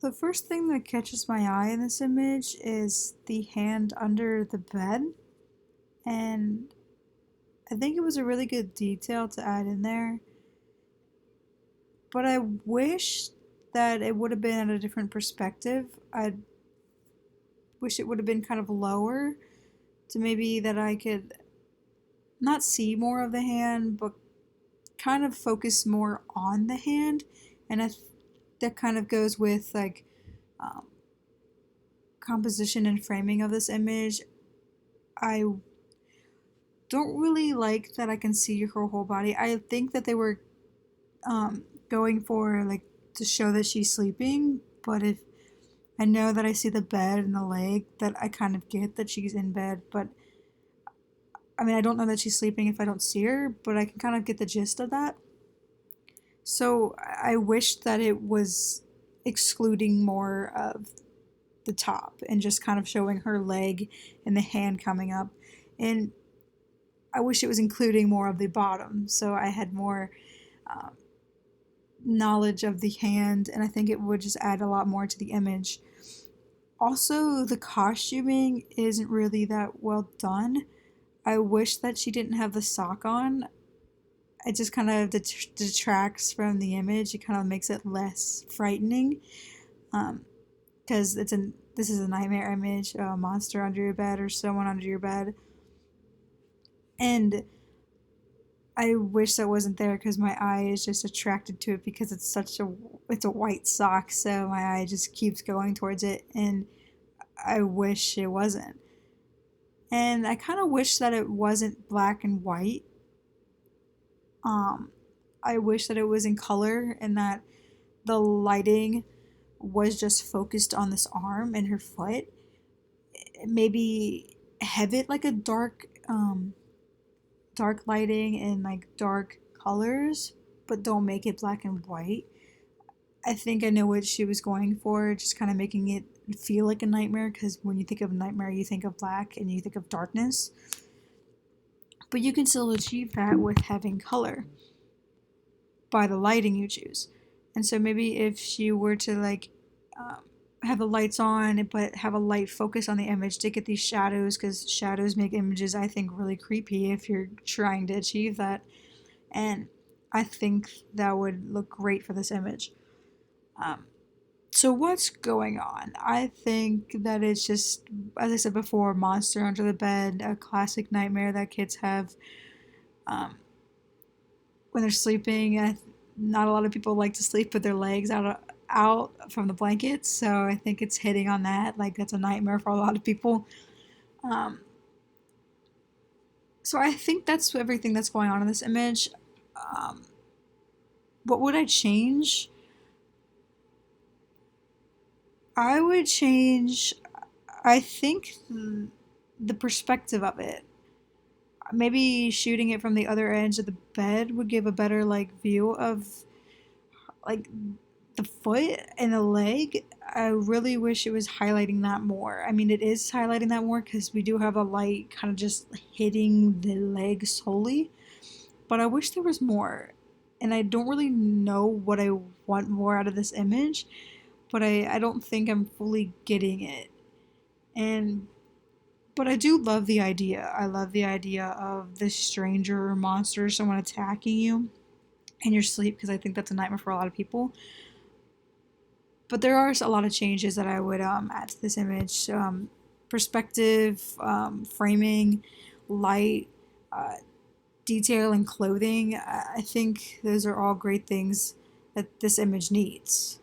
The first thing that catches my eye in this image is the hand under the bed, and I think it was a really good detail to add in there, but I wish that it would have been at a different perspective. I wish it would have been kind of lower to maybe that I could not see more of the hand, but kind of focus more on the hand, and that kind of goes with like um, composition and framing of this image. I don't really like that I can see her whole body. I think that they were going for like to show that she's sleeping, but if I know that I see the bed and the leg, that I kind of get that she's in bed, but I mean, I don't know that she's sleeping if I don't see her, but I can kind of get the gist of that. So I wish that it was excluding more of the top and just kind of showing her leg and the hand coming up. And I wish it was including more of the bottom, so I had more um, knowledge of the hand, and I think it would just add a lot more to the image. Also, the costuming isn't really that well done. I wish that she didn't have the sock on. It just kind of detracts from the image. It kind of makes it less frightening. Because this is a nightmare image, a monster under your bed or someone under your bed, and I wish that wasn't there because my eye is just attracted to it because it's a white sock, so my eye just keeps going towards it, and I wish it wasn't. And I kind of wish that it wasn't black and white. Um, I wish that it was in color and that the lighting was just focused on this arm and her foot. Maybe have it like a dark lighting and like dark colors, but don't make it black and white. I think I know what she was going for, just kind of making it feel like a nightmare because when you think of nightmare, you think of black and you think of darkness. But you can still achieve that with having color by the lighting you choose. And so maybe if she were to like um, have the lights on but have a light focus on the image to get these shadows, because shadows make images, I think, really creepy if you're trying to achieve that. And I think that would look great for this image. Um, so what's going on? I think that it's just, as I said before, monster under the bed, a classic nightmare that kids have um, when they're sleeping. Not a lot of people like to sleep with their legs out from the blankets, so I think it's hitting on that. Like that's a nightmare for a lot of people. Um, so I think that's everything that's going on in this image. Um, what would I change? I would change, I think, the perspective of it. Maybe shooting it from the other edge of the bed would give a better like view of like the foot and the leg. I really wish it was highlighting that more. I mean, it is highlighting that more because we do have a light kind of just hitting the leg solely, but I wish there was more. And I don't really know what I want more out of this image, but I don't think I'm fully getting it. And but I do love the idea. I love the idea of this stranger or monster, someone attacking you in your sleep, because I think that's a nightmare for a lot of people. But there are a lot of changes that I would add to this image: perspective, framing, light, uh, detail, and clothing. I think those are all great things that this image needs.